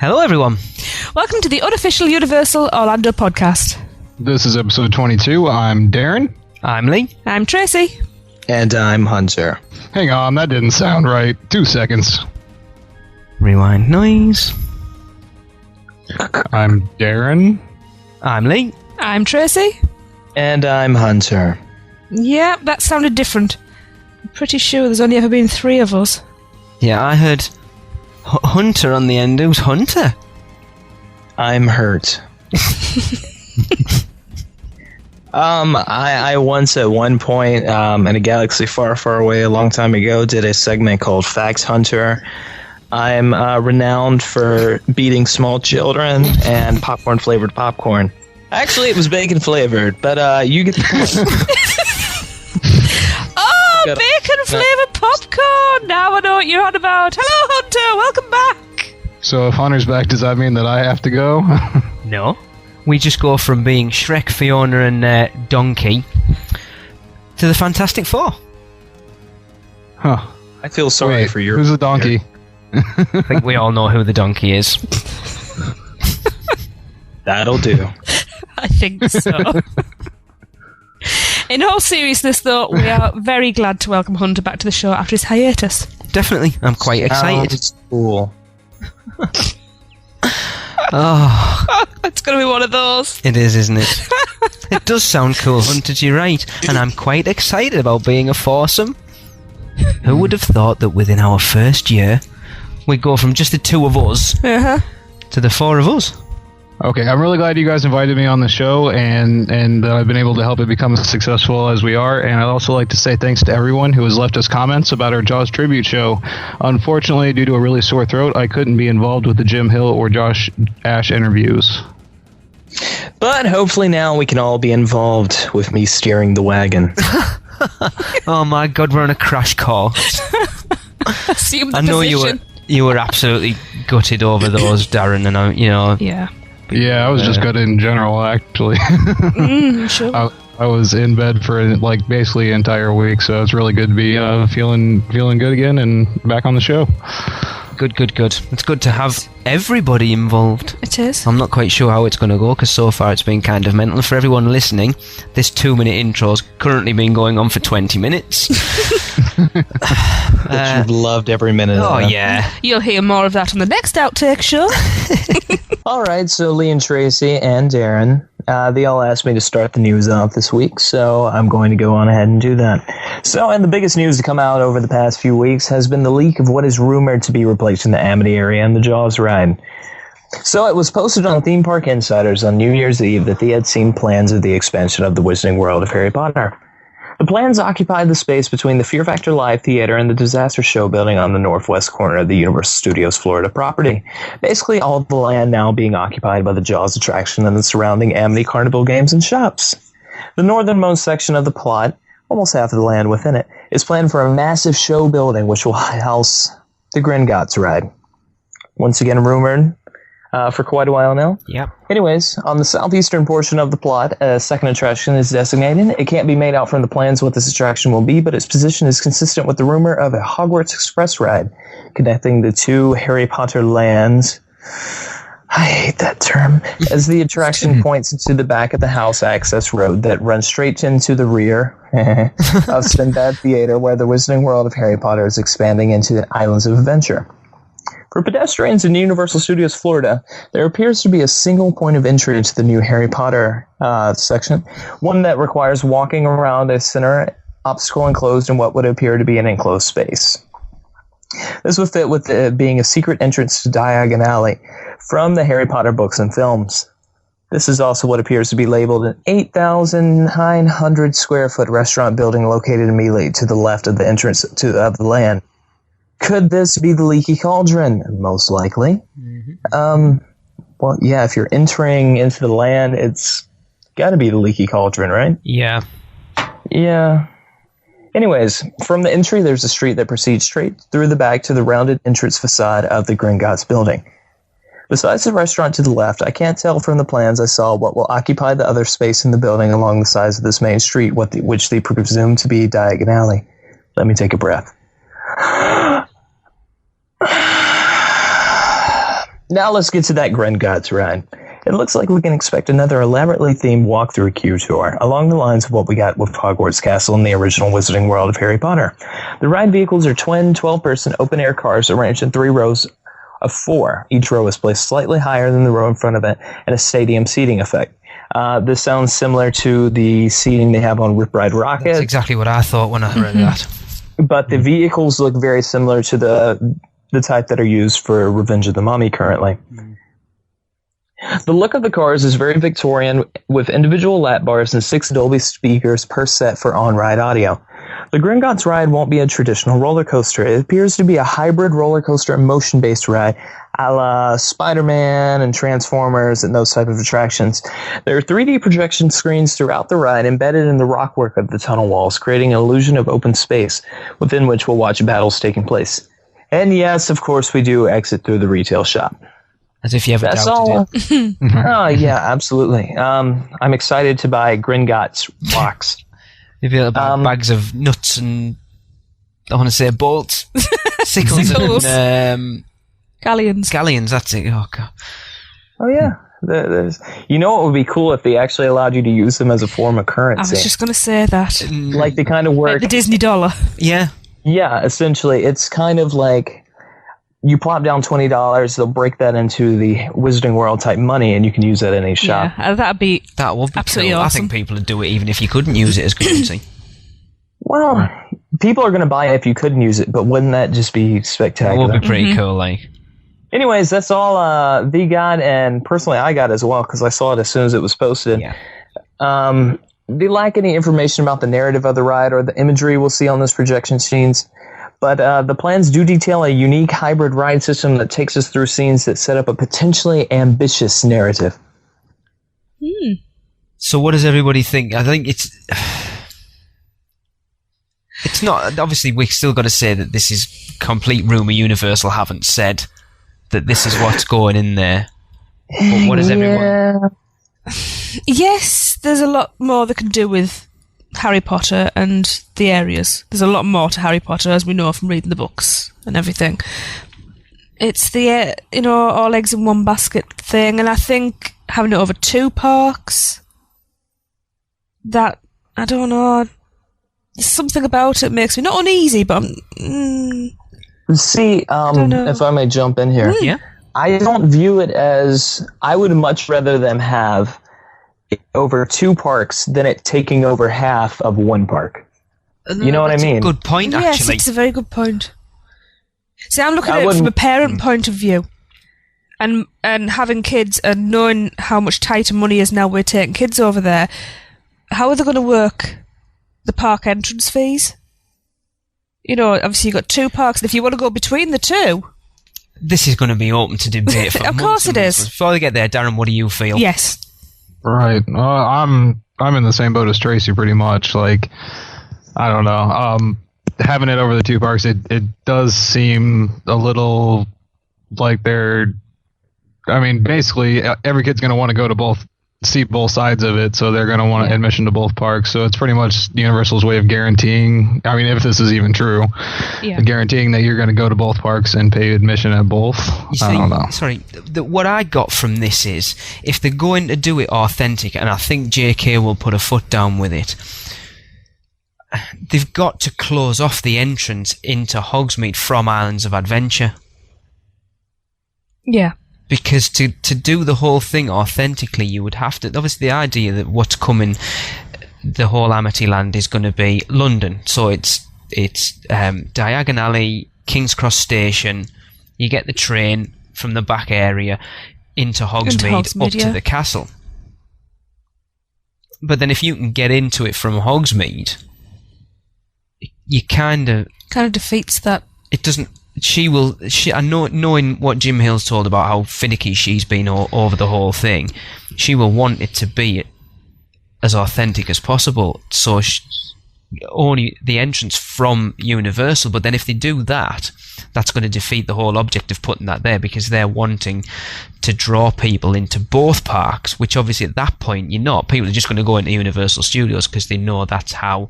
Hello, everyone. Welcome to the unofficial Universal Orlando podcast. This is episode 22. I'm Darren. I'm Lee. I'm Tracy. And I'm Hunter. Hang on, that didn't sound right. 2 seconds. Rewind noise. I'm Darren. I'm Lee. I'm Tracy. And I'm Hunter. Yeah, that sounded different. I'm pretty sure there's only ever been 3 of us. Yeah, I heard Hunter on the end. Who's Hunter? I'm hurt. I once at one point in a galaxy far, far away a long time ago did a segment called Facts Hunter. I'm renowned for beating small children and popcorn-flavored popcorn. Actually, it was bacon-flavored, but you get the point. Oh, bacon-flavored popcorn! Now I know what you're on about. Hello, Hunter! Welcome back! So if Hunter's back, does that mean that I have to go? No. We just go from being Shrek, Fiona, and Donkey to the Fantastic Four. Huh. I feel sorry for your... Who's the donkey? I think we all know who the donkey is. That'll do. I think so. In all seriousness, though, we are very glad to welcome Hunter back to the show after his hiatus. Definitely. I'm quite excited. It's cool. Oh, It's going to be one of those. it is, isn't it? It does sound cool, Hunter, you're right. And I'm quite excited about being a foursome. Who would have thought that within our first year, we'd go from just the 2 of us to the 4 of us? Okay, I'm really glad you guys invited me on the show and that I've been able to help it become as successful as we are. And I'd also like to say thanks to everyone who has left us comments about our Jaws tribute show. Unfortunately, due to a really sore throat, I couldn't be involved with the Jim Hill or Josh Ash interviews. But hopefully now we can all be involved with me steering the wagon. Oh my god, we're on a crash course. Assume the I know position. you were absolutely gutted over those, Darren, and Yeah. Yeah, I was just good in general, actually. Sure. I was in bed for like basically an entire week, so it's really good to be feeling good again and back on the show. Good. It's good to have everybody involved. It is. I'm not quite sure how it's going to go, because so far it's been kind of mental. For everyone listening, this 2-minute intro's currently been going on for 20 minutes. But you've loved every minute of it. Yeah. You'll hear more of that on the next outtake show. All right, so Lee and Tracy and Darren, they all asked me to start the news off this week, so I'm going to go on ahead and do that. So, and the biggest news to come out over the past few weeks has been the leak of what is rumored to be replacing the Amity area and the Jaws ride. So it was posted on Theme Park Insiders on New Year's Eve that they had seen plans of the expansion of the Wizarding World of Harry Potter. The plans occupied the space between the Fear Factor Live Theater and the Disaster Show building on the northwest corner of the Universal Studios Florida property. Basically, all of the land now being occupied by the Jaws attraction and the surrounding Amity Carnival games and shops. The northernmost section of the plot, almost half of the land within it, is planned for a massive show building which will house the Gringotts ride. Once again rumored for quite a while now. Yep. Anyways, on the southeastern portion of the plot, a second attraction is designated. It can't be made out from the plans what this attraction will be, but its position is consistent with the rumor of a Hogwarts Express ride connecting the 2 Harry Potter lands. I hate that term. As the attraction points into the back of the house access road that runs straight into the rear of Sinbad Theater, where the Wizarding World of Harry Potter is expanding into the Islands of Adventure. For pedestrians in Universal Studios Florida, there appears to be a single point of entry into the new Harry Potter section, one that requires walking around a center obstacle enclosed in what would appear to be an enclosed space. This would fit with it being a secret entrance to Diagon Alley from the Harry Potter books and films. This is also what appears to be labeled an 8,900 square foot restaurant building located immediately to the left of the entrance of the land. Could this be the Leaky Cauldron? Most likely. Well, yeah, if you're entering into the land, it's got to be the Leaky Cauldron, right? Yeah. Yeah. Anyways, from the entry, there's a street that proceeds straight through the back to the rounded entrance facade of the Gringotts building. Besides the restaurant to the left, I can't tell from the plans I saw what will occupy the other space in the building along the sides of this main street, which they presume to be Diagon Alley. Let me take a breath. Now let's get to that Gringotts ride. It looks like we can expect another elaborately themed walkthrough queue tour, along the lines of what we got with Hogwarts Castle in the original Wizarding World of Harry Potter. The ride vehicles are twin, 12-person open-air cars arranged in 3 rows of 4. Each row is placed slightly higher than the row in front of it, and a stadium seating effect. This sounds similar to the seating they have on Whip Ride Rocket. That's exactly what I thought when I heard that. But the vehicles look very similar to the type that are used for Revenge of the Mummy currently. The look of the cars is very Victorian, with individual lap bars and 6 Dolby speakers per set for on-ride audio. The Gringotts ride won't be a traditional roller coaster. It appears to be a hybrid roller coaster and motion-based ride, a la Spider-Man and Transformers and those type of attractions. There are 3D projection screens throughout the ride embedded in the rockwork of the tunnel walls, creating an illusion of open space within which we'll watch battles taking place. And yes, of course, we do exit through the retail shop. As if you ever That's doubted all. it. Oh, yeah, absolutely. I'm excited to buy Gringotts box. Maybe about bags of nuts and, I want to say, bolts. Sickles and Galleons. That's it. Oh, God. Oh, yeah. You know what would be cool if they actually allowed you to use them as a form of I currency? was just going to say that. Like they kind of work. Like the Disney dollar. Yeah. Yeah, essentially. It's kind of like you plop down $20, they'll break that into the Wizarding World type money, and you can use that in a shop. Yeah, that would be absolutely cool. awesome. I think people would do it even if you couldn't use it as currency. Well, people are going to buy it if you couldn't use it, but wouldn't that just be spectacular? That would be pretty cool, like. Anyways, that's all V got, and personally I got as well, because I saw it as soon as it was posted. Yeah. They lack any information about the narrative of the ride or the imagery we'll see on those projection scenes. But the plans do detail a unique hybrid ride system that takes us through scenes that set up a potentially ambitious narrative. So what does everybody think? I think it's not... Obviously, we've still got to say that this is complete rumour. Universal haven't said that this is what's going in there. But what does everyone... Yes, there's a lot more they can do with Harry Potter and the areas. There's a lot more to Harry Potter, as we know from reading the books and everything. It's the, all eggs in one basket thing, and I think having it over 2 parks, that, I don't know, there's something about it makes me not uneasy, but See, if I may jump in here. Yeah. I don't view it as... I would much rather them have over 2 parks than it taking over half of 1 park. You know what I mean? Good point, yes, actually. it's a very good point. See, I'm looking at it from a parent point of view. And having kids and knowing how much tighter money is now we're taking kids over there, how are they going to work the park entrance fees? Obviously you've got 2 parks, and if you want to go between the 2... This is going to be open to debate for Of course it is. Before we get there, Darren, what do you feel? Yes. Right. I'm in the same boat as Tracy pretty much. Like, I don't know. Having it over the 2 parks, it does seem a little like they're... I mean, basically, every kid's going to want to go to see both sides of it, so they're going to want admission to both parks. So it's pretty much Universal's way of guaranteeing, I mean, if this is even true, guaranteeing that you're going to go to both parks and pay admission at both. I don't know. Sorry, what I got from this is, if they're going to do it authentic, and I think JK will put a foot down with it, they've got to close off the entrance into Hogsmeade from Islands of Adventure. Yeah. Because to do the whole thing authentically, you would have to... Obviously, the idea that what's coming, the whole Amityland is going to be London. So it's Diagon Alley, King's Cross Station. You get the train from the back area into Hogsmeade up to the castle. But then if you can get into it from Hogsmeade, you kind of defeats that. It doesn't... knowing what Jim Hill's told about how finicky she's been over the whole thing, she will want it to be as authentic as possible. So only the entrance from Universal, but then if they do that, that's going to defeat the whole object of putting that there, because they're wanting to draw people into both parks, which obviously at that point you're not. People are just going to go into Universal Studios because they know that's how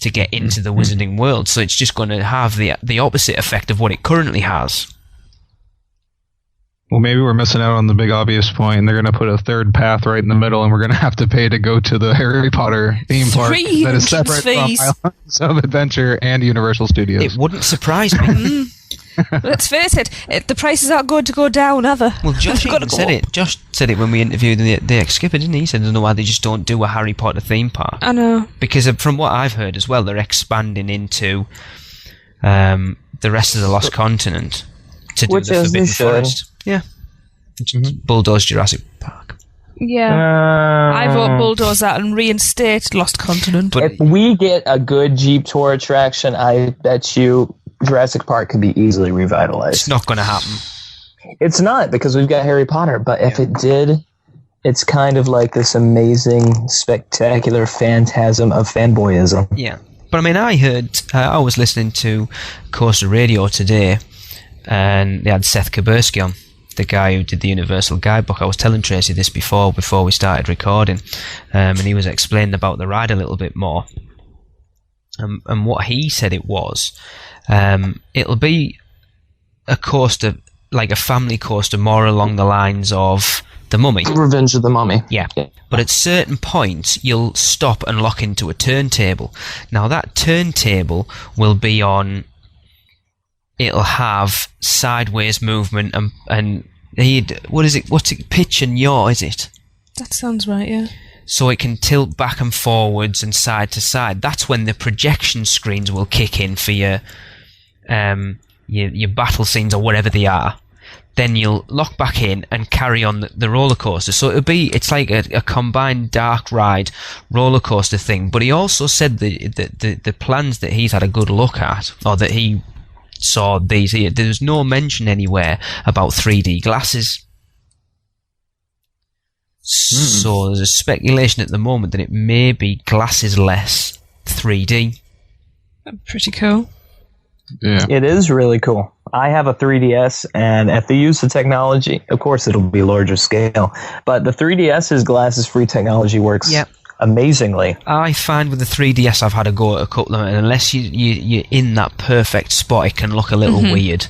to get into the Wizarding World. So it's just going to have the opposite effect of what it currently has. Well, maybe we're missing out on the big obvious point, and they're going to put a third path right in the middle, and we're going to have to pay to go to the Harry Potter theme park that is separate fees. from Islands of Adventure and Universal Studios. It wouldn't surprise me. Let's face it, the prices aren't going to go down, are they? Well, Josh They've got to even go said up. it. Josh said it when we interviewed the ex-skipper, didn't he? He said, I don't know why they just don't do a Harry Potter theme park. I know. Because from what I've heard as well, they're expanding into the rest of the Lost Continent to do Which the is they Forbidden should. Forest. Yeah. Bulldoze Jurassic Park. Yeah. I vote bulldoze that and reinstate Lost Continent. But If we get a good Jeep tour attraction, I bet you Jurassic Park could be easily revitalized. it's not going to happen. It's not, because we've got Harry Potter, but if it did, it's kind of like this amazing, spectacular phantasm of fanboyism. Yeah. But I mean, I was listening to Coaster Radio today, and they had Seth Kabursky on, the guy who did the Universal Guidebook. I was telling Tracy this before we started recording, and he was explaining about the ride a little bit more. And what he said it was, it'll be a coaster, like a family coaster, more along the lines of The Mummy. Revenge of the Mummy. Yeah. But at certain points, you'll stop and lock into a turntable. Now, that turntable will be on... It'll have sideways movement and what's it? Pitch and yaw, is it? That sounds right, yeah. So it can tilt back and forwards and side to side. That's when the projection screens will kick in for your battle scenes or whatever they are. Then you'll lock back in and carry on the roller coaster. So it's like a combined dark ride roller coaster thing. But he also said the plans that he's had a good look at, or that he saw these here, there's no mention anywhere about 3D glasses. So there's a speculation at the moment that it may be glasses less 3D. Pretty cool. Yeah. It is really cool. I have a 3DS, and if they use the technology, of course it'll be larger scale, but the 3DS's glasses-free technology works amazingly. I find with the 3DS I've had a go at a couple of them, and unless you're in that perfect spot, it can look a little weird.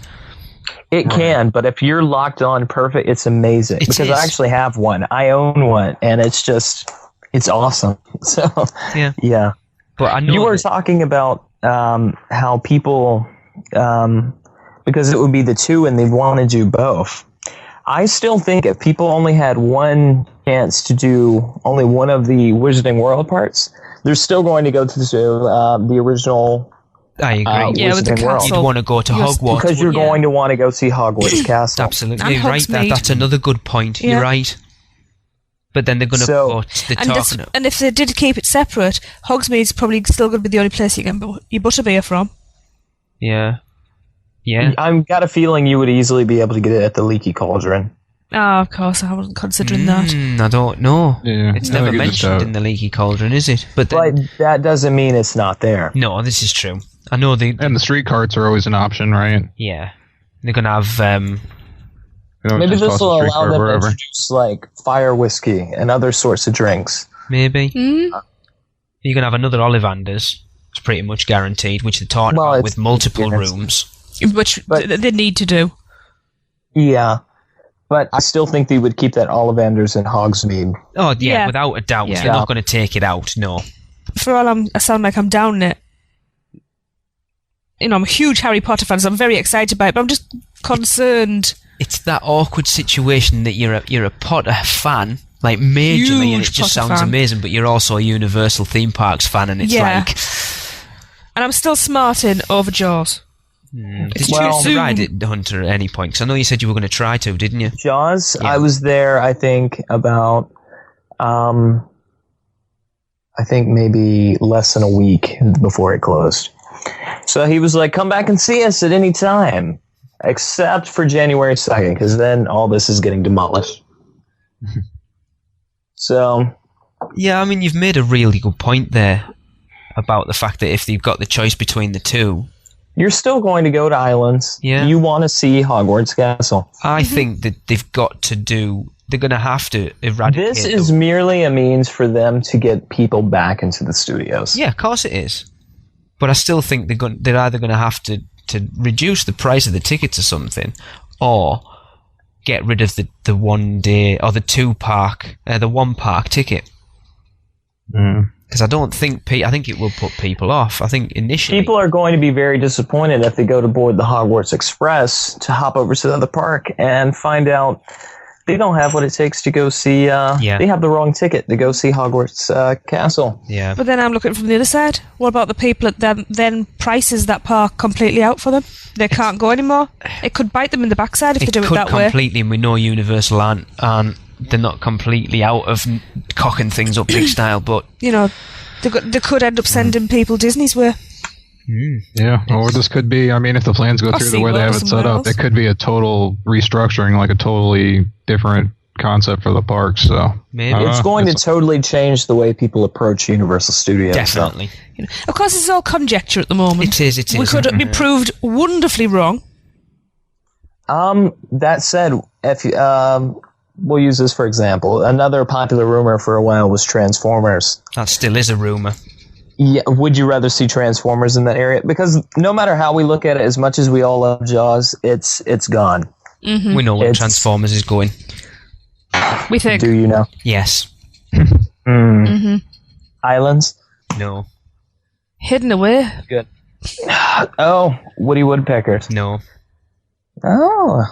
It can, but if you're locked on perfect, it's amazing. Because I actually have one. I own one, and it's awesome. So, yeah. But I know you were talking about how people, because it would be the two and they want to do both. I still think if people only had one chance to do only one of the Wizarding World parts, they're still going to go to the original. I agree. With the Wizarding World. castle. You'd want to go to Hogwarts. Because you're going to want to go see Hogwarts Castle. Absolutely. And You're right. Hogsmeade. That's another good point. Yeah. You're right. But then they're going to put the And if they did keep it separate, Hogsmeade's probably still going to be the only place you can get your butterbeer from. Yeah. Yeah. I've got a feeling you would easily be able to get it at the Leaky Cauldron. Oh, of course, I wasn't considering that. I don't know. Yeah, It's I never think it's mentioned in the Leaky Cauldron, is it? But that doesn't mean it's not there. no, this is true. I know And the street carts are always an option, right? Yeah. They're going to have... You don't Maybe just this toss a will street allow cart them to wherever. introduce like fire whiskey and other sorts of drinks. maybe. Mm? You're going to have another Ollivanders. It's pretty much guaranteed, which they're talking about with multiple rooms. Which they need to do. Yeah, but I still think they would keep that Ollivanders and Hogsmeade. Oh, yeah, Yeah. without a doubt. Yeah. They're not going to take it out, no. For all I sound like I'm down it. You know, I'm a huge Harry Potter fan, so I'm very excited by it, but I'm just concerned. It's that awkward situation that you're a Potter fan, like majorly, and it Huge just Potter sounds fan. amazing, but you're also a Universal Theme Parks fan, and it's like... And I'm still smarting over Jaws. Did It's you too get to soon. ride it, Hunter, at any point? Because I know you said you were going to try to, didn't you? Jaws, Yeah. I was there, I think, about, I think maybe less than a week before it closed. So he was like, come back and see us at any time, except for January 2nd, because then all this is getting demolished. So... Yeah, I mean, you've made a really good point there about the fact that if they've got the choice between the two, you're still going to go to Islands. Yeah. You want to see Hogwarts Castle. I think that they've got to do... They're going to have to eradicate... This is merely a means for them to get people back into the studios. Yeah, of course it is. But I still think they're either going to have to reduce the price of the tickets or something, or get rid of the 1 day or the 1 park ticket. Because I don't think I think it will put people off. I think initially people are going to be very disappointed if they go to board the Hogwarts Express to hop over to the other park and find out they don't have what it takes to go see. They have the wrong ticket to go see Hogwarts Castle. Yeah. But then I'm looking from the other side. What about the people that then prices that park completely out for them? They can't go anymore. It could bite them in the backside if they do it that way. Completely, and we know Universal aren't they're not completely out of cocking things up big style, but you know, they could end up sending people Disney's way. Yeah, or this could be, I mean, if the plans go through the way they have it set up, it could be a total restructuring, like a totally different concept for the park. So maybe it's going to totally change the way people approach Universal Studios. Definitely. So. Of course, it's all conjecture at the moment. It is. We could be proved wonderfully wrong. That said, if we'll use this for example, another popular rumor for a while was Transformers. That still is a rumor. Yeah, would you rather see Transformers in that area? Because no matter how we look at it, as much as we all love Jaws, it's gone. Mm-hmm. We know where Transformers is going. We think. Do you know? Yes. Mm-hmm. Islands? No. Hidden away? Good. Oh, Woody Woodpeckers. No. Oh.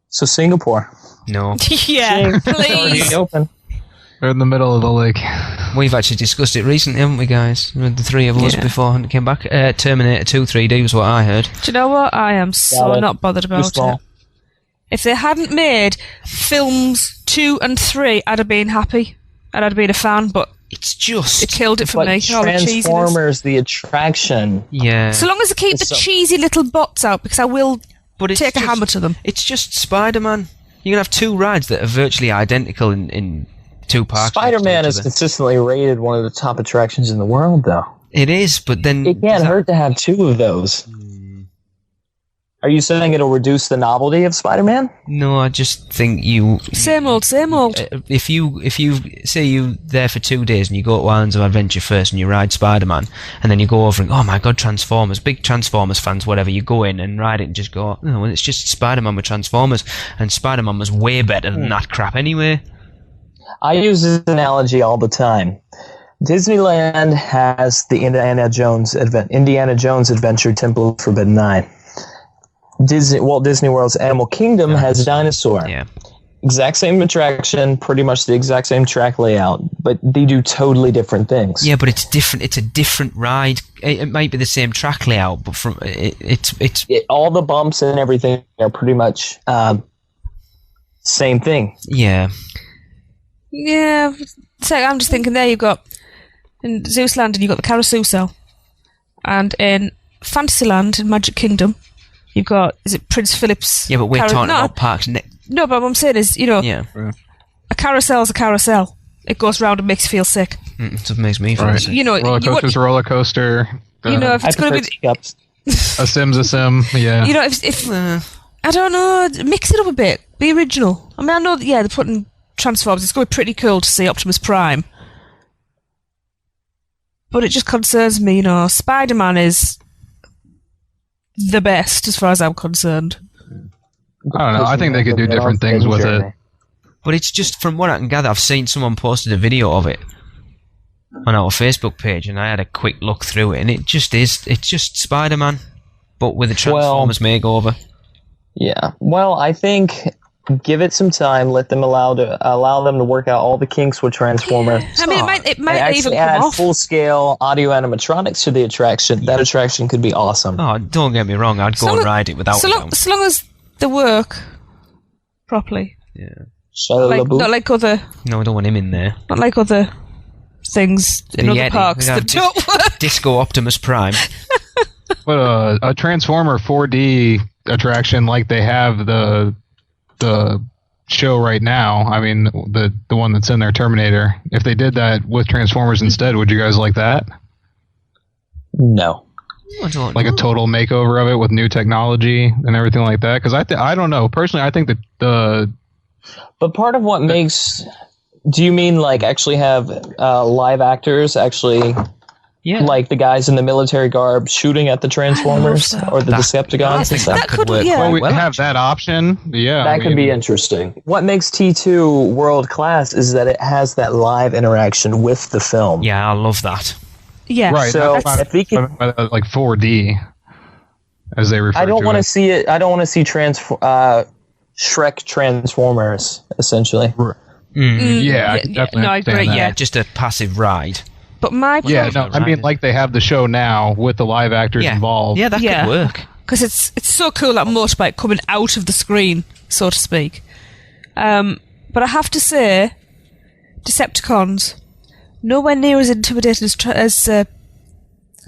So Singapore. No. Yeah, please. Open. They're in the middle of the lake. We've actually discussed it recently, haven't we, guys? With the three of us before Hunt came back. Terminator 2 3D was what I heard. Do you know what? I am so not bothered about it. If they hadn't made films 2 and 3, I'd have been happy. And I'd have been a fan, but it's just... It killed it for me. Transformers, the attraction. Yeah. So long as they keep the cheesy little bots out, because I will take a hammer to them. It's just Spider-Man. You're going to have 2 rides that are virtually identical in 2 parks. Spider-Man is consistently rated one of the top attractions in the world, though. It is, but then... It can't hurt to have 2 of those. Are you saying it'll reduce the novelty of Spider-Man? No, I just think you... Same old. If you say you're there for 2 days and you go to Islands of Adventure first and you ride Spider-Man, and then you go over and, oh my god, Transformers, big Transformers fans, whatever, you go in and ride it and just go, oh, well, it's just Spider-Man with Transformers, and Spider-Man was way better than that crap anyway. I use this analogy all the time. Disneyland has the Indiana Jones Adventure Temple of Forbidden Eye. Walt Disney World's Animal Kingdom has Dinosaur. Yeah. Exact same attraction, pretty much the exact same track layout, but they do totally different things. Yeah, but it's different. It's a different ride. It might be the same track layout, but from it's all the bumps and everything are pretty much same thing. Yeah. Yeah. So I'm just thinking there you've got in Zeusland and you've got the Carousel, and in Fantasyland in Magic Kingdom you've got, is it Prince Philip's? Yeah, but we're talking about parks. No, but what I'm saying is, a carousel's a carousel. It goes round and makes you feel sick. It makes me feel sick. Roller coaster's a roller coaster. If it's going to be... a sim's a sim, yeah. If I don't know, mix it up a bit. Be original. I mean, I know that, they're putting Transformers. It's going to be pretty cool to see Optimus Prime. But it just concerns me, Spider-Man is the best as far as I'm concerned. I don't know. I think they could do different things with it. But it's just, from what I can gather, I've seen someone posted a video of it on our Facebook page, and I had a quick look through it, and it's just Spider-Man, but with a Transformers makeover. Yeah. Well, I think give it some time. Let them allow them to work out all the kinks with Transformers. I mean, it might actually even come add off. full-scale audio animatronics to the attraction. That attraction could be awesome. Oh, don't get me wrong. I'd go and ride it without them. So long as they work properly. Yeah. Not like other... No, I don't want him in there. Not like other things in other parks that don't work. Disco Optimus Prime. But a Transformer 4D attraction like they have the show right now, I mean, the one that's in there, Terminator, if they did that with Transformers instead, would you guys like that? No. Like a total makeover of it with new technology and everything like that? Because I don't know. Personally, I think that But part of what makes... Do you mean like actually have live actors actually Yeah. Like the guys in the military garb shooting at the Transformers that. or the I Decepticons and think stuff. that could work yeah. quite Well, we well. have that option. Yeah. That could be interesting. What makes T2 world class is that it has that live interaction with the film. Yeah, I love that. Yeah. Right. So that's if we can, like 4D, as they refer to it. I don't want to see it. I don't want to see Shrek Transformers essentially. Yeah, I can definitely no, I understand agree. that. Yeah, just a passive ride. But my Yeah, problem, no, I mean, like they have the show now with the live actors Yeah. involved. Yeah, that Yeah. could work. because it's so cool, that motorbike coming out of the screen, so to speak. But I have to say, Decepticons nowhere near as intimidating as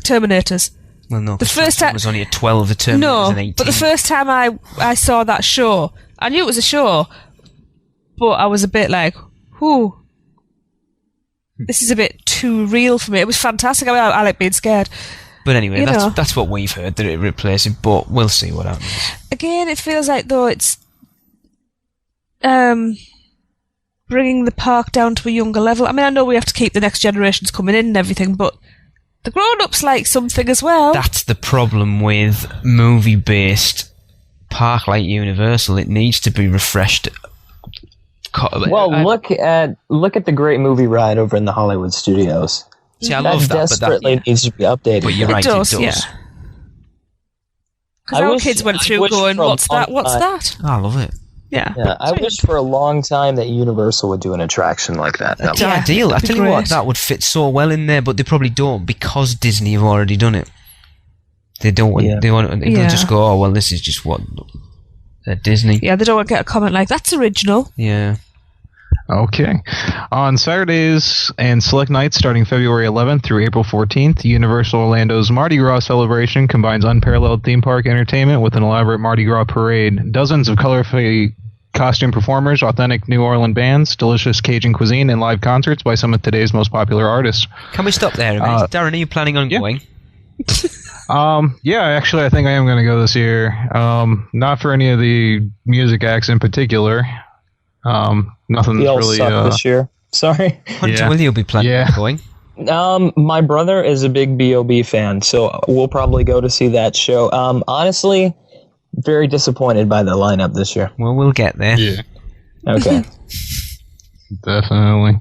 Terminators. Well, no, The first time was only a 12, the Terminator was an 18. but the first time I saw that show, I knew it was a show, but I was a bit like, whoo, this is a bit too real for me. It was fantastic. I mean, I like being scared. But anyway, You know. that's what we've heard, that it replaces, but we'll see what happens. Again, it feels like though it's bringing the park down to a younger level. I mean, I know we have to keep the next generations coming in and everything, but the grown-ups like something as well. That's the problem with movie-based park like Universal. It needs to be refreshed. Well, look at the great movie ride over in the Hollywood studios. See, I That love that, desperately needs to be updated. but you're It right, does, it yeah. does. Because I our wish- kids went I through wish going, for a what's that, long what's time- that? I love it. Yeah. Yeah, I wish for a long time that Universal would do an attraction like that. It's Yeah, ideal. I that'd be tell you what, great. that would fit so well in there, but they probably don't because Disney have already done it. They don't want. Yeah. They want. They'll Yeah. just go. Oh well, this is just what Disney. Yeah, they don't want to get a comment like, that's original. Yeah. Okay. On Saturdays and select nights starting February 11th through April 14th, Universal Orlando's Mardi Gras celebration combines unparalleled theme park entertainment with an elaborate Mardi Gras parade. Dozens of colorfully costume performers, authentic New Orleans bands, delicious Cajun cuisine, and live concerts by some of today's most popular artists. Can we stop there, mate? Darren, are you planning on yeah. going? Yeah, actually, I think I am going to go this year. Not for any of the music acts in particular. Nothing We all really. suck this year. Sorry. Hunter, Yeah. will you be planning Yeah. on going? My brother is a big B.O.B. fan, so we'll probably go to see that show. Honestly, very disappointed by the lineup this year. Well, we'll get there. Yeah. Okay. Definitely.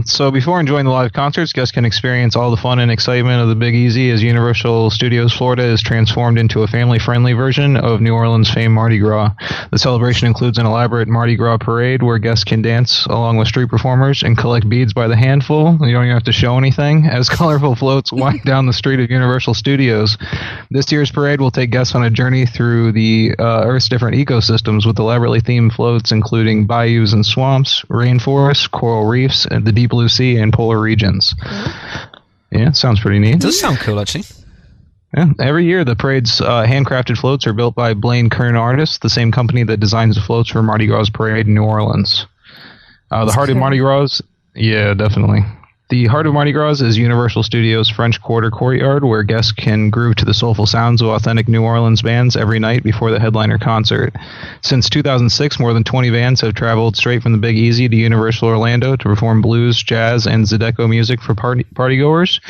So before enjoying the live concerts, guests can experience all the fun and excitement of the Big Easy as Universal Studios Florida is transformed into a family-friendly version of New Orleans' famed Mardi Gras. The celebration includes an elaborate Mardi Gras parade where guests can dance along with street performers and collect beads by the handful. You don't even have to show anything as colorful floats wind down the street of Universal Studios. This year's parade will take guests on a journey through the Earth's different ecosystems with elaborately themed floats including bayous and swamps, rainforests, coral reefs, and the deep blue sea and polar regions. Yeah, sounds pretty neat. It does sound cool, actually. Yeah, every year the parade's handcrafted floats are built by Blaine Kern Artists, the same company that designs the floats for Mardi Gras parade in New Orleans. The heart of Mardi Gras, yeah, definitely. The heart of Mardi Gras is Universal Studios' French Quarter courtyard, where guests can groove to the soulful sounds of authentic New Orleans bands every night before the headliner concert. Since 2006, more than 20 bands have traveled straight from the Big Easy to Universal Orlando to perform blues, jazz, and Zydeco music for partygoers.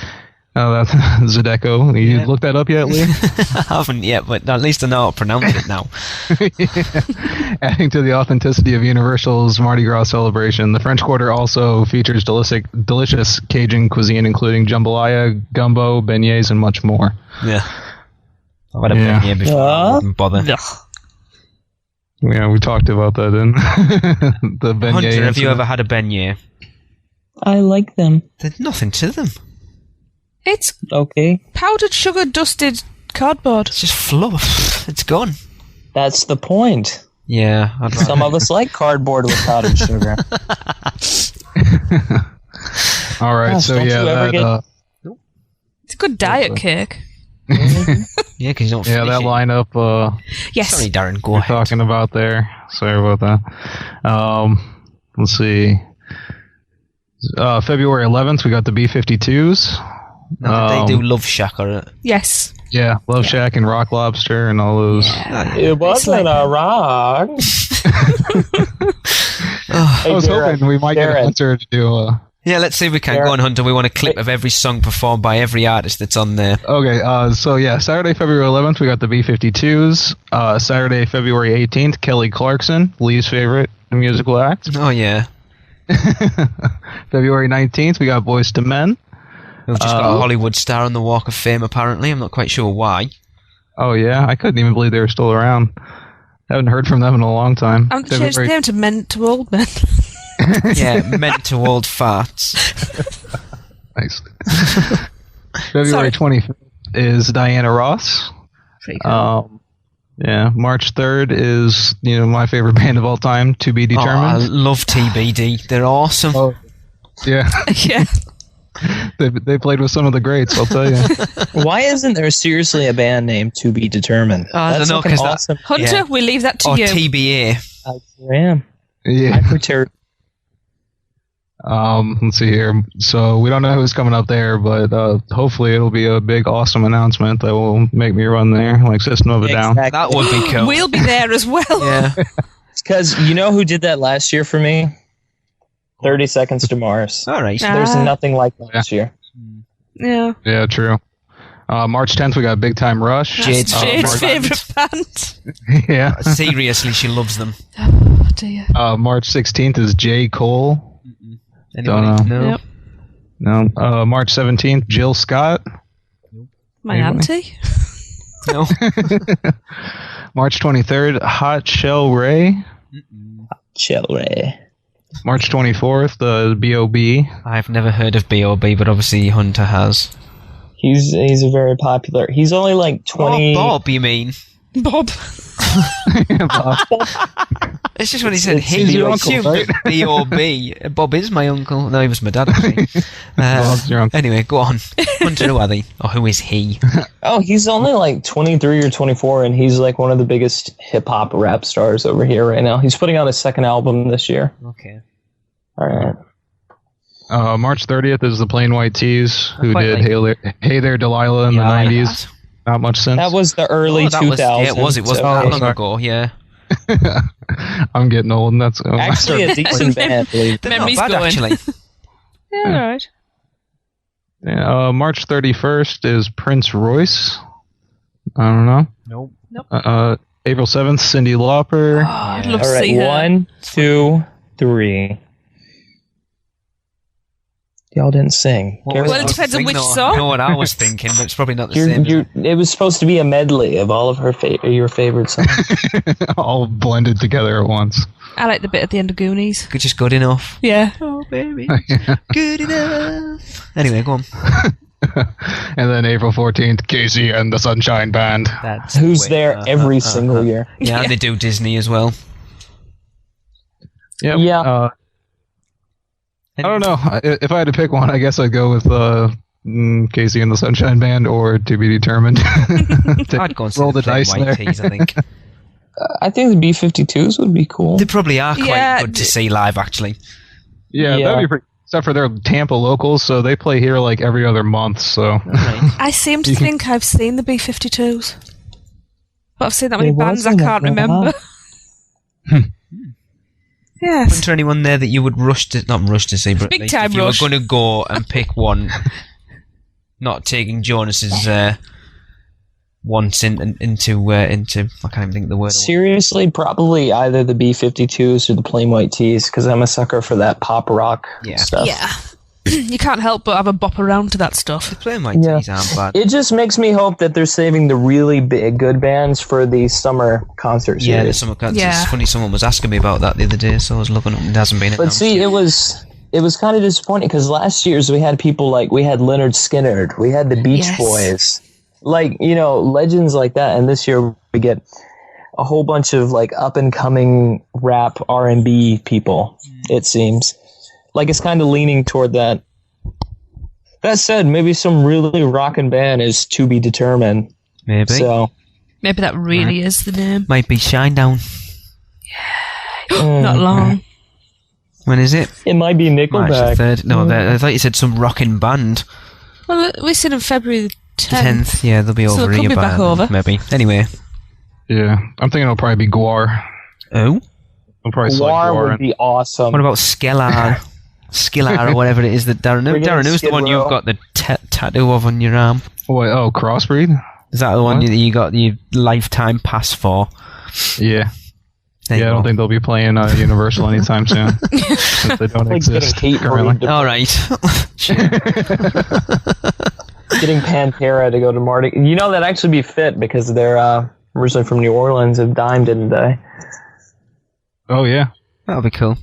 That's Zydeco. You looked that up yet, Lee? I haven't yet, but at least I know how to pronounce it now. Adding to the authenticity of Universal's Mardi Gras celebration, the French Quarter also features delicious Cajun cuisine, including jambalaya, gumbo, beignets, and much more. Yeah. I've had a beignet before. I wouldn't bother. Yeah, we talked about that in the beignet. Hunter, have you incident. ever had a beignet? I like them. There's nothing to them. It's Okay. powdered sugar dusted cardboard. It's just fluff. It's gone. That's the point. Yeah. I'd rather. Some of us like cardboard with powdered sugar. All right, Gosh, so don't yeah, you ever that, It's a good diet cake. Yeah, because you don't yeah, finish that it. lineup Yes. Sorry, Darren, go we're ahead. talking about there. Sorry about that. Let's see. February 11th, we got the B-52s. No, they do Love Shack, or Yes. Yeah, Love Shack and Rock Lobster and all those. It wasn't a rock. I was hoping we might get Darren. Hunter to do Yeah, let's see if we can. Go on, Hunter. We want a clip of every song performed by every artist that's on there. Okay, so yeah, Saturday, February 11th, we got the B-52s. Saturday, February 18th, Kelly Clarkson, Lee's favorite musical act. Oh, yeah. February 19th, we got Boyz II Men. We've just got a Hollywood star on the Walk of Fame, apparently. I'm not quite sure why. Oh, yeah? I couldn't even believe they were still around. Haven't heard from them in a long time. I'm changed the name to Men to Old Men. Yeah, meant to old farts. Nice. February 25th is Diana Ross. Pretty cool. Yeah, March 3rd is, my favorite band of all time, To Be Determined. Oh, I love TBD. They're awesome. Oh, yeah. Yeah. They played with some of the greats, I'll tell you. Why isn't there seriously a band named To Be Determined? I don't know, because awesome. Hunter, we leave that to or you. TBA. I sure am. Yeah. Let's see here. So we don't know who's coming up there, but hopefully it'll be a big, awesome announcement that will make me run there, like System of a Down. Exactly. That would be cool. We'll be there as well. Yeah. Because you know who did that last year for me? 30 Seconds to Mars. All right. There's nothing like that this year. Yeah. Yeah, true. March 10th, we got Big Time Rush. Jade's favourite band. Yeah. Seriously, she loves them. Oh, dear. March 16th is J. Cole. Anybody? Don't know. No. Yep. No. March 17th, Jill Scott. My auntie. No. March 23rd, Hot Shell Ray. Chill, Ray. March 24th, the B.O.B. I've never heard of B.O.B., but obviously Hunter has. He's a very popular. He's only like 20. Oh, Bob, you mean? Bob. It's just when he said he, He's your you uncle, assumed right? B.O.B. Bob is my uncle. No, he was my dad, actually. Bob's your uncle. Anyway, go on. Hunter, who are they? Or who is he? Oh, he's only like 23 or 24, and he's like one of the biggest hip hop rap stars over here right now. He's putting out his second album this year. Okay. All right. March 30th is the Plain White Tees, who quite did like Hey There Delilah in the 90s. Not much since. That was the early 2000s. Yeah, it wasn't so- that long sorry. ago, yeah. I'm getting old, and that's Actually, a decent band. Believe it. They're not Memory's bad, going. actually. Yeah, all right. Yeah, March 31st is Prince Royce. I don't know. Nope. April 7th, Cyndi Lauper. Oh, I'd love All to right, see her. 1, 2, 3. Y'all didn't sing. What was Well, it I depends on thinking, which though? song. I know what I was thinking, but it's probably not the same. It was supposed to be a medley of all of her your favorite songs. All blended together at once. I like the bit at the end of Goonies. Just good enough. Yeah. Oh, baby. Good enough. Anyway, go on. And then April 14th, Casey and the Sunshine Band. That's Who's there every single year. Yeah, Yeah. they do Disney as well. Yep. Yeah. I don't know. If I had to pick one, I guess I'd go with Casey and the Sunshine Band or To Be Determined. I'd go and see roll the the dice Plain White there. Tees, I think. I think the B-52s would be cool. They probably are quite Yeah, good to see live, actually. Yeah, Yeah. that'd be pretty. Except for their Tampa locals, so they play here like every other month. So I seem to think I've seen the B-52s. But I've seen that many There bands I wasn't can't a remember. Yes. Wasn't there anyone there that you would not rush to see, but Big like, time if you rush. were going to go and pick one, not taking Jonas's wants into I can't even think of the word. Seriously, probably either the B-52s or the Plain White Tees, because I'm a sucker for that pop rock stuff. Yeah. You can't help but have a bop around to that stuff. The Plain White Yeah. Tees aren't bad. It just makes me hope that they're saving the really big, good bands for the summer concert series. Yeah, there's some. It's funny. Someone was asking me about that the other day, so I was looking up. And it hasn't been. But announced see, yet. it was kind of disappointing because last year's we had people like we had Leonard Skinner, we had the Beach Yes. Boys, like legends like that, and this year we get a whole bunch of like up and coming rap R&B people. It seems like it's kind of leaning toward that. That said, maybe some really rockin' band is to be determined. Maybe. So Maybe that really is the name. Might be Shinedown. Not long. When is it? it might be March Nickelback. the 3rd. No, I thought you said some rocking band. Well, we said on February the The 10th. 10th. Yeah, they'll be So over it could here be by back then, over. maybe. Anyway. yeah, I'm thinking it'll probably be Guar. Oh? I'll probably slide Guar Guar would in. be awesome. What about Skellar? Skillar or whatever it is that Darren. We're getting Darren, who's the Skid one Row. you've got the tattoo of on your arm? What? Oh, crossbreed? Is that the one What? that you got your lifetime pass for? Yeah. There you I go. don't think they'll be playing Universal anytime soon. Since they don't Like exist getting hate currently. breed. All right. Getting Pantera to go to Mardi. You know, that'd actually be fit because they're originally from New Orleans and Dime didn't die. Oh, yeah. That'll be cool.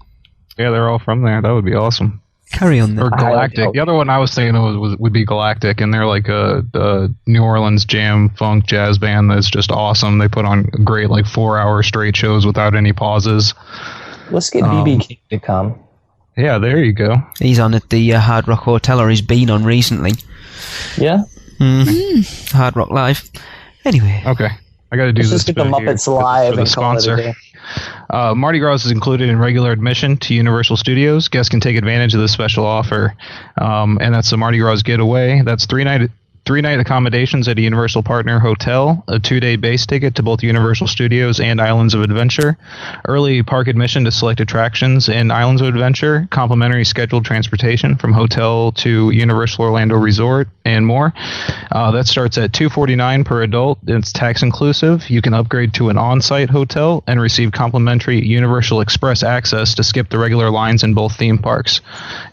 Yeah, they're all from there. That would be awesome. Carry on then. Or Galactic. The other one I was thinking of would be Galactic, and they're like a New Orleans jam funk jazz band that's just awesome. They put on great 4-hour straight shows without any pauses. Let's get BB King to come. Yeah, there you go. He's on at the Hard Rock Hotel, or he's been on recently. Yeah? Hard Rock Live. Anyway. Okay. I got to do Let's this just get the bit here Muppets live for the and call it a sponsor. day. Mardi Gras is included in regular admission to Universal Studios. Guests can take advantage of this special offer, and that's the Mardi Gras Getaway. That's three-night accommodations at a Universal Partner Hotel, a 2-day base ticket to both Universal Studios and Islands of Adventure, early park admission to select attractions in Islands of Adventure, complimentary scheduled transportation from hotel to Universal Orlando Resort, and more. That starts at $249 per adult. It's tax inclusive. You can upgrade to an on-site hotel and receive complimentary Universal Express access to skip the regular lines in both theme parks.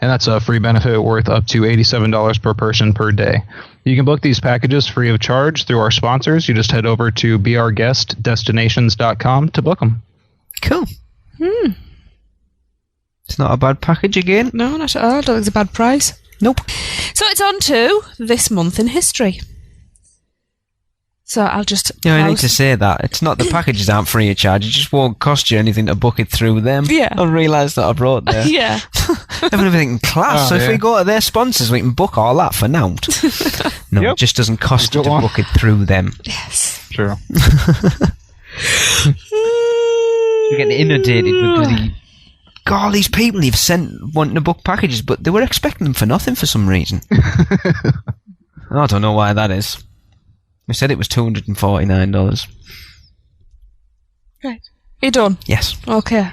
And that's a free benefit worth up to $87 per person per day. You can book these packages free of charge through our sponsors. You just head over to beourguestdestinations.com to book them. Cool. It's not a bad package again. No, not at all. I don't think it's a bad price. Nope. So it's on to this month in history. So I'll just... Yeah, I need to say that. It's not the packages aren't free of charge. It just won't cost you anything to book it through them. Yeah. I realised that I brought there. Yeah. Everything in class. So if we go to their sponsors, we can book all that for now. No, Yep. it just doesn't cost you Good to one. book it through them. Yes. True. You're getting inundated with bloody... God, all these people you've sent wanting to book packages, but they were expecting them for nothing for some reason. I don't know why that is. We said it was $249. Right. You done? Yes. Okay.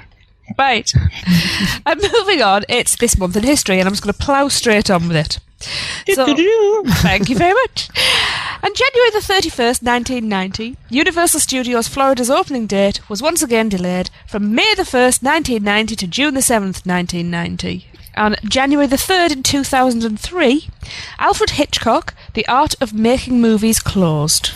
Right. I'm moving on. It's this month in history, and I'm just going to plough straight on with it. So, thank you very much. On January the 31st, 1990, Universal Studios Florida's opening date was once again delayed from May the 1st, 1990 to June the 7th, 1990. On January the 3rd in 2003, Alfred Hitchcock, The Art of Making Movies closed.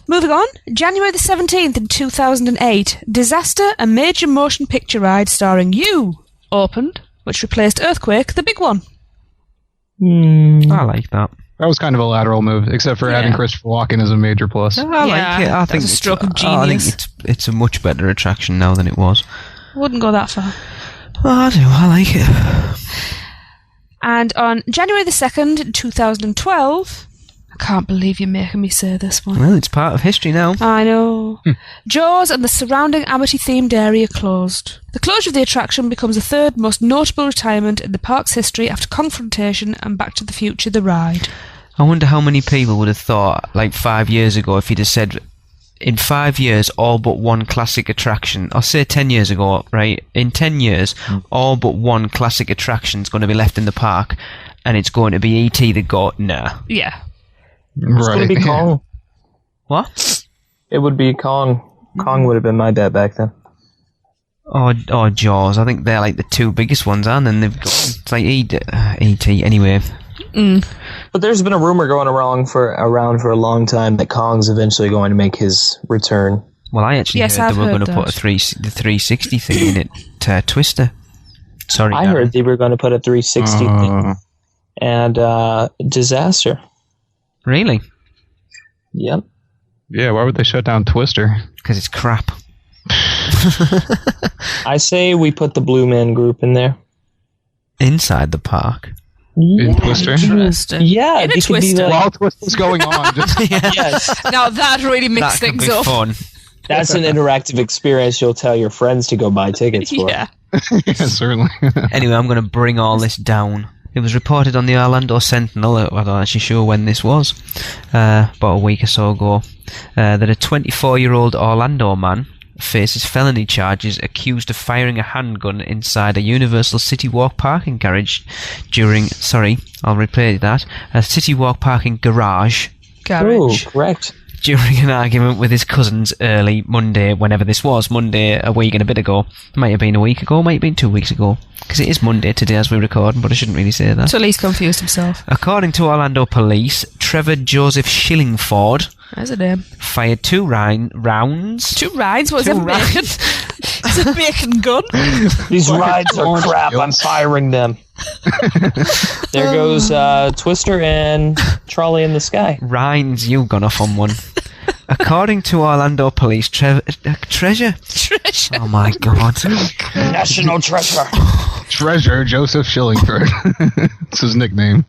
Moving on, January the 17th in 2008, Disaster, a major motion picture ride starring you, opened, which replaced Earthquake, the big one. I like that. That was kind of a lateral move, except for adding Christopher Walken as a major plus. I like it. I that think was a stroke of I think genius. it's a much better attraction now than it was. Wouldn't go that far. Oh, I do. I like it. And on January the 2nd in 2012, I can't believe you're making me say this one. Well, it's part of history now. I know. Jaws and the surrounding Amity-themed area closed. The closure of the attraction becomes the third most notable retirement in the park's history after Confrontation and Back to the Future, the ride. I wonder how many people would have thought, 5 years ago, if you'd have said, in 5 years, all but one classic attraction, I'll say 10 years ago, right? In 10 years, all but one classic attraction is going to be left in the park, and it's going to be E.T. that go, nah. Yeah. It's going to be Kong. What? It would be Kong. Kong would have been my bet back then. Oh, Jaws. I think they're the two biggest ones, aren't they? And they've got, it's like E.T. Anyway. But there's been a rumor going around for a long time that Kong's eventually going to make his return. Well, I actually Yes, heard I've they were heard going to put that. the 360 thing in it, Twister. Sorry, I Darren. heard they were going to put a 360 thing and Disaster. Really? Yep. Yeah, why would they shut down Twister? Because it's crap. I say we put the Blue Man Group in there. Inside the park. In Twister? Interesting. Yeah, In a it could be Twister. While Twister's going on, just yes. Now that really That mixed could things be up. fun. That's an interactive experience you'll tell your friends to go buy tickets for. Yeah. yeah, certainly. Anyway, I'm going to bring all this down. It was reported on the Orlando Sentinel, I'm not actually sure when this was, about a week or so ago, that a 24-year-old Orlando man faces felony charges, accused of firing a handgun inside a Universal City Walk parking garage during... Sorry, I'll replay that. A City Walk parking garage. Oh, correct. During an argument with his cousins early Monday, whenever this was, Monday a week and a bit ago. Might have been a week ago, might have been 2 weeks ago. Because it is Monday today as we record, but I shouldn't really say that. So he's confused himself. According to Orlando police, Trevor Joseph Shillingford That's a name. fired 2 rounds. 2 rides? What is Two that, bacon? It's a bacon gun? These rides are crap. I'm firing them. There goes Twister and Trolley in the Sky. Rhines, you've gone off on one. According to Orlando police, Treasure? Oh my god. National treasure. Treasure Joseph Shillingford. It's his nickname.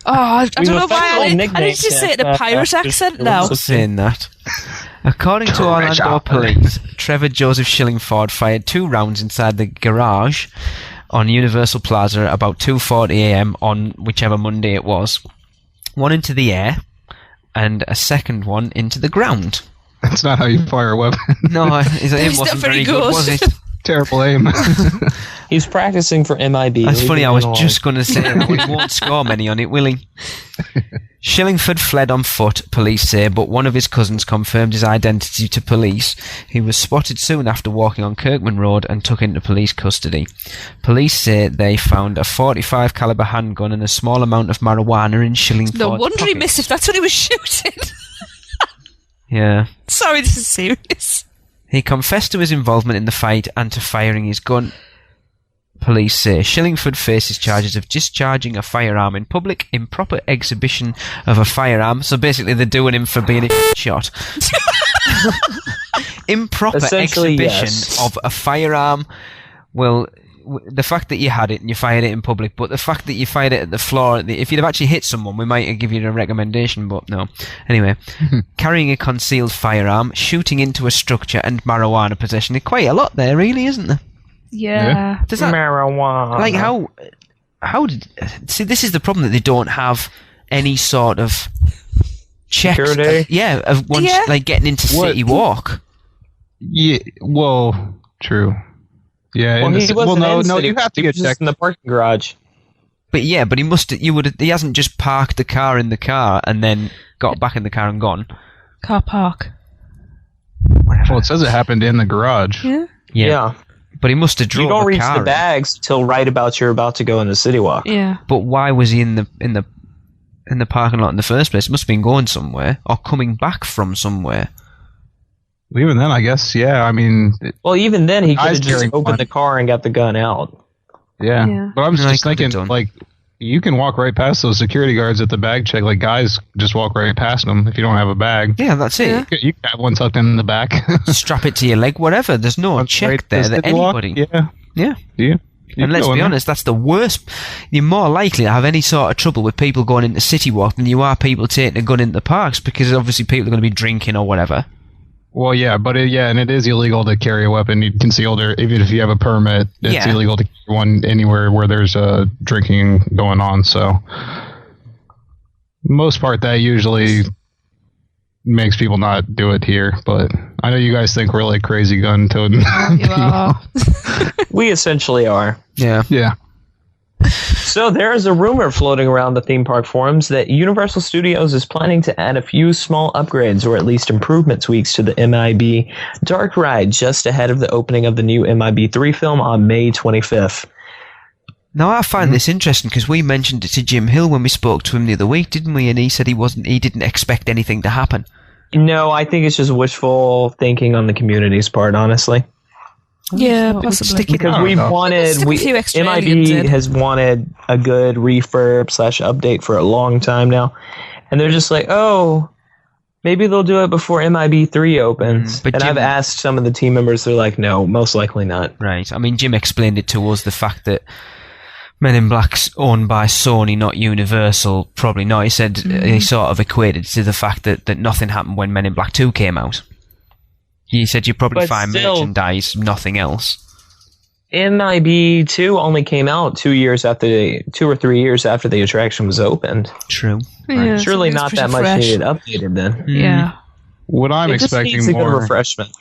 I don't know why I need to nicknamed say it in a him, pirate accent now. I'm saying that. According to Orlando police, Trevor Joseph Shillingford fired 2 rounds inside the garage on Universal Plaza about 2:40 a.m. on whichever Monday it was. One into the air and a second one into the ground. That's not how you fire a weapon. No, his aim wasn't very good, was it? Terrible aim. He's practicing for MIB. That's funny, I was Leave him just going to say that. He won't score many on it, will he? Shillingford fled on foot, police say, but one of his cousins confirmed his identity to police. He was spotted soon after walking on Kirkman Road and took into police custody. Police say they found a .45 caliber handgun and a small amount of marijuana in Shillingford's No wonder he pockets. missed if that's what he was shooting. Yeah. Sorry, this is serious. He confessed to his involvement in the fight and to firing his gun. Police say Shillingford faces charges of discharging a firearm in public, improper exhibition of a firearm. So basically they're doing him for being a shot. Improper Essentially, exhibition yes. of a firearm. Well, the fact that you had it and you fired it in public, but the fact that you fired it at the floor, if you'd have actually hit someone, we might give you a recommendation, but no. Anyway, carrying a concealed firearm, shooting into a structure, and marijuana possession. There's quite a lot there, really, isn't there? Yeah. Does that, marijuana. like, how did... See, this is the problem, that they don't have any sort of checks. Security? Of once, Yeah. like, getting into City Walk. Yeah, well, true. Yeah, Well, he wasn't in City. you have to He was get just checked. in the parking garage. But yeah, but he hasn't just parked the car in the car and then got back in the car and gone. Car park. Well, it says it happened in the garage. Yeah. Yeah. But he must have You drove don't the reach car the in. bags till right about you're about to go in the City Walk. Yeah. But why was he in the parking lot in the first place? He must have been going somewhere or coming back from somewhere. Even then, I guess, yeah. I mean, Well, even then, he could Guys have just carrying opened one. the car and got the gun out. yeah. Yeah. But I was No, just he could've thinking, done. like, you can walk right past those security guards at the bag check. Like, guys just walk right past them if you don't have a bag. Yeah, that's it. Yeah. You can have one tucked in the back. Strap it to your leg, whatever. There's no check Right, there the that City Walk? anybody... Yeah. Yeah. Yeah. And let's be honest, that's the worst. You're more likely to have any sort of trouble with people going into City Walk than you are people taking a gun into the parks, because obviously people are going to be drinking or whatever. Well, yeah, but and it is illegal to carry a weapon concealed, or even if you have a permit, it's Yeah. illegal to carry one anywhere where there's drinking going on. So, most part, that usually makes people not do it here. But I know you guys think we're like crazy gun toting. You are. We essentially are. Yeah. Yeah. So there is a rumor floating around the theme park forums that Universal Studios is planning to add a few small upgrades or at least improvement tweaks to the MIB Dark Ride just ahead of the opening of the new MIB 3 film on May 25th. Now I find this interesting because we mentioned it to Jim Hill when we spoke to him the other week, didn't we? And he said he didn't expect anything to happen. No, I think it's just wishful thinking on the community's part, honestly. Yeah, Stick possibly. it Because don't we've know. wanted, Stick a few extra MIB aliens in. has wanted a good refurb / update for a long time now. And they're just like, oh, maybe they'll do it before MIB 3 opens. But And Jim- I've asked some of the team members, they're like, no, most likely not. Right. I mean, Jim explained it to us, the fact that Men in Black's owned by Sony, not Universal. Probably not. He said he sort of equated to the fact that nothing happened when Men in Black 2 came out. He said you probably But find still- merchandise, nothing else. MIB 2 only came out 2 or 3 years after the attraction was opened. True. Yeah, Surely so it's not pretty that much fresh. needed updated then. Yeah. What I'm It just expecting needs a good more. refreshment.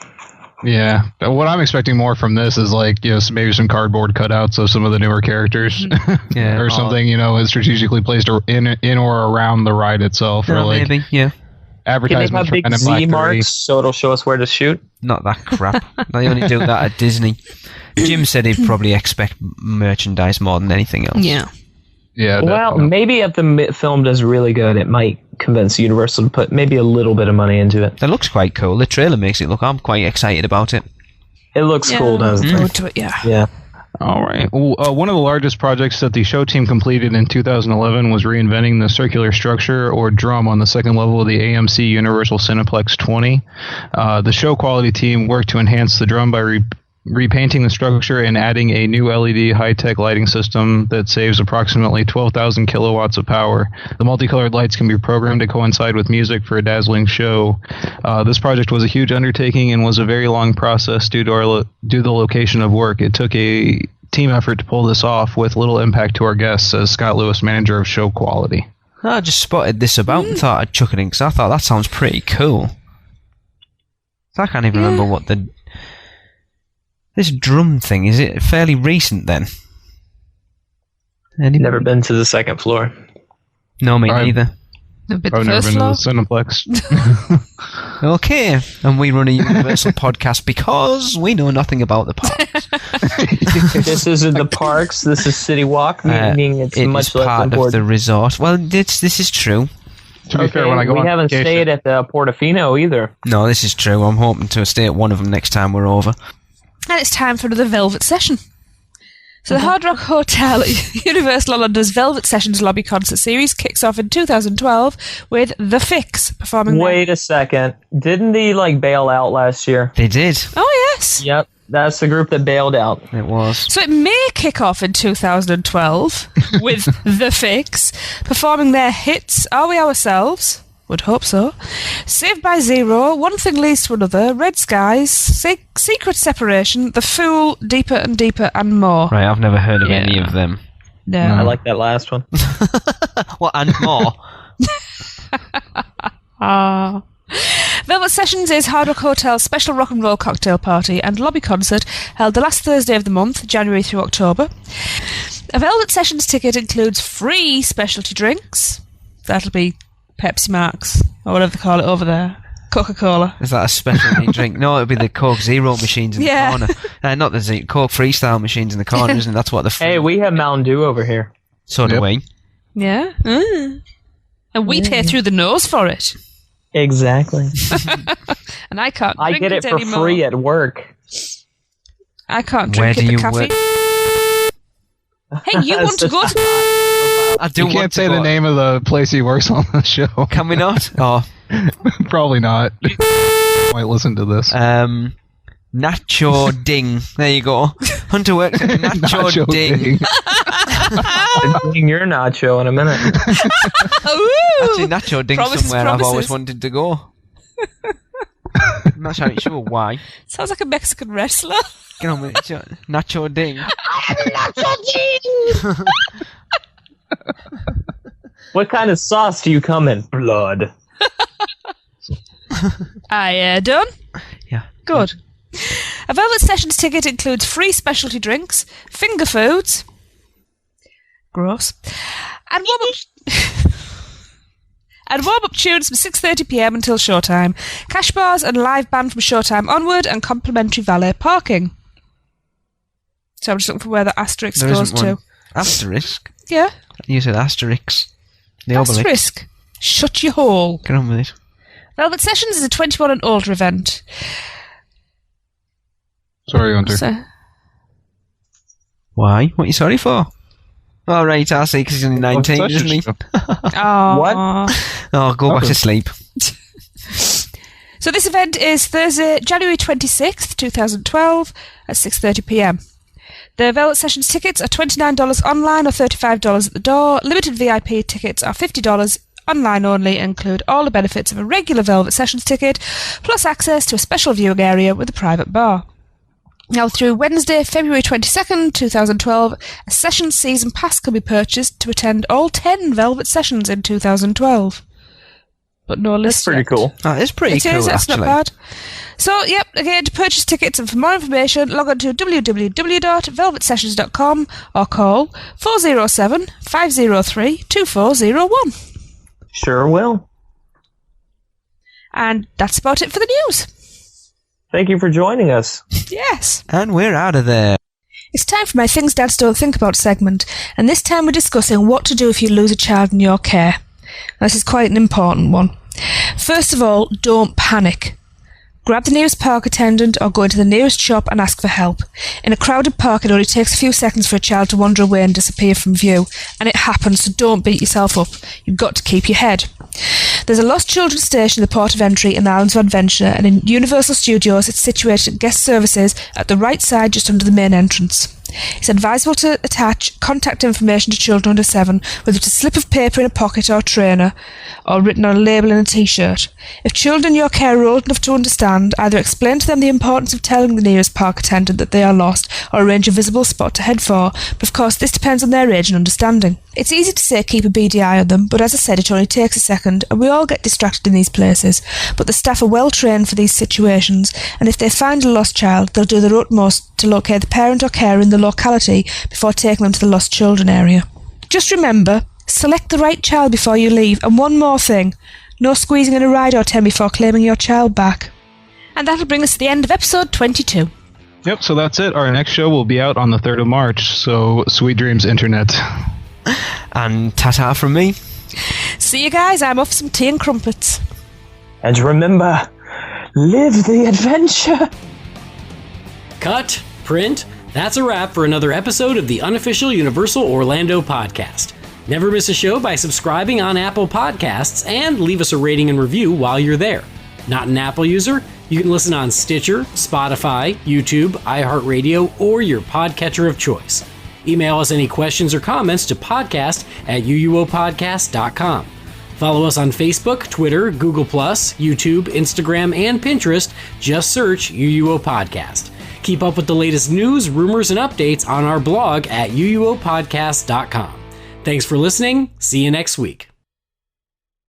Yeah, what I'm expecting more from this is like, maybe some cardboard cutouts of some of the newer characters, Yeah, or something, is strategically placed in or around the ride itself, or like maybe, yeah. Can they advertisements have for big Men in Black Z 3. marks so it'll show us where to shoot? Not that crap. They only do that at Disney. Jim said he'd probably expect merchandise more than anything else. Yeah. Yeah. Well, definitely. maybe if the film does really good, it might convince Universal to put maybe a little bit of money into it. That looks quite cool. The trailer makes it look. I'm quite excited about it. It looks cool, doesn't Forward it? to it, yeah. Yeah. All right. One of the largest projects that the show team completed in 2011 was reinventing the circular structure or drum on the second level of the AMC Universal Cineplex 20. The show quality team worked to enhance the drum by repainting the structure and adding a new LED high-tech lighting system that saves approximately 12,000 kilowatts of power. The multicolored lights can be programmed to coincide with music for a dazzling show. This project was a huge undertaking and was a very long process due to the location of work. It took a team effort to pull this off with little impact to our guests, says Scott Lewis, manager of show quality. I just spotted this about and thought I'd chuck it in because I thought that sounds pretty cool. So I can't even remember what this drum thing, is it fairly recent then? Anybody? Never been to the second floor. No, me I've- neither. A bit I've never first been to floor. the Cineplex. Okay, and we run a Universal podcast because we know nothing about the parks. This isn't the parks. This is City Walk, meaning it's it much is less part of important. the resort. Well, this is true. To be fair, when I go we on haven't vacation, stayed at the Portofino either. No, this is true. I'm hoping to stay at one of them next time we're over. And it's time for another Velvet session. So the Hard Rock Hotel at Universal Orlando's Velvet Sessions Lobby Concert Series kicks off in 2012 with The Fix performing their- Wait a second. Didn't they bail out last year? They did. Oh, yes. Yep, that's the group that bailed out. It was. So it may kick off in 2012 with The Fix performing their hits Are We Ourselves? Would hope so. Saved by Zero, One Thing Leads to Another, Red Skies, Secret Separation, The Fool, Deeper and Deeper, and more. Right, I've never heard of any of them. No. I like that last one. What, and more? Velvet Sessions is Hard Rock Hotel's special rock and roll cocktail party and lobby concert held the last Thursday of the month, January through October. A Velvet Sessions ticket includes free specialty drinks. That'll be Pepsi Max, or whatever they call it over there. Coca-Cola. Is that a specialty drink? No, it'll be the Coke Zero machines in the corner. Not the Coke Freestyle machines in the corner, isn't it? That's what the Hey, we have Mountain Dew over here. So do Yep. we. Yeah. And we pay through the nose for it. Exactly. And I can't I drink get it for anymore. free at work. I can't Where drink do it, the you cafe. Hey, you want to go to... I do You want can't to say go. the name of the place he works on the show. Can we not? Oh, Probably not. Might listen to this. Nacho Ding. There you go. Hunter works at Nacho, Ding. Ding your nacho in a minute. Actually, Nacho Ding Promises, somewhere I've always promises. wanted to go. I'm not sure why. Sounds like a Mexican wrestler. Get on with it. Nacho Ding. What kind of sauce do you come in? Blood. I done? Yeah. Good. A Velvet Sessions ticket includes free specialty drinks, finger foods, gross, and warm-up tunes from 6:30 p.m. until showtime, cash bars and live band from showtime onward, and complimentary valet parking. So I'm just looking for where the asterisk There goes isn't to. one. Asterisk? Yeah, You said asterisk. The obelisk. asterisk. Shut your hole. Get on with it. Velvet Sessions is a 21 and older event. Sorry, Hunter. So, Why? What are you sorry for? Oh, right, I see, because he's only 19, Such a isn't he? show. what? Oh, go back to sleep. So this event is Thursday, January 26th, 2012 at 6:30 p.m. The Velvet Sessions tickets are $29 online or $35 at the door. Limited VIP tickets are $50 online only and include all the benefits of a regular Velvet Sessions ticket, plus access to a special viewing area with a private bar. Now, through Wednesday, February 22nd, 2012, a Sessions season pass can be purchased to attend all 10 Velvet Sessions in 2012. but no list. That's pretty yet. cool. That is pretty It cool, is, that's actually. not bad. So, yep, again, to purchase tickets and for more information, log on to www.velvetsessions.com or call 407-503-2401. Sure will. And that's about it for the news. Thank you for joining us. Yes. And we're out of there. It's time for my Things Dads Don't Think About segment, and this time we're discussing what to do if you lose a child in your care. Now, this is quite an important one. First of all, don't panic. Grab the nearest park attendant or go into the nearest shop and ask for help. In a crowded park, it only takes a few seconds for a child to wander away and disappear from view, and it happens, so don't beat yourself up. You've got to keep your head. There's a Lost Children station at the port of entry in the Islands of Adventure, and in Universal Studios it's situated at guest services at the right side just under the main entrance. It's advisable to attach contact information to children under 7, whether it's a slip of paper in a pocket or trainer, or written on a label in a t-shirt. If children in your care are old enough to understand, either explain to them the importance of telling the nearest park attendant that they are lost, or arrange a visible spot to head for, but of course this depends on their age and understanding. It's easy to say keep a beady eye on them, but as I said, it only takes a second, and we all get distracted in these places, but the staff are well trained for these situations, and if they find a lost child, they'll do their utmost to locate the parent or carer in the locality before taking them to the lost children area. Just remember, select the right child before you leave, and one more thing, no squeezing in a ride or 10 before claiming your child back. And that'll bring us to the end of episode 22. Yep, so that's it. Our next show will be out on the 3rd of March, so sweet dreams, Internet. And ta-ta from me. See you guys, I'm off some tea and crumpets. And remember, live the adventure! Cut, print, that's a wrap for another episode of the unofficial Universal Orlando podcast. Never miss a show by subscribing on Apple Podcasts and leave us a rating and review while you're there. Not an Apple user? You can listen on Stitcher, Spotify, YouTube, iHeartRadio, or your podcatcher of choice. Email us any questions or comments to podcast@uuopodcast.com. Follow us on Facebook, Twitter, Google+, YouTube, Instagram, and Pinterest. Just search UUO Podcast. Keep up with the latest news, rumors, and updates on our blog at uuopodcast.com. Thanks for listening. See you next week.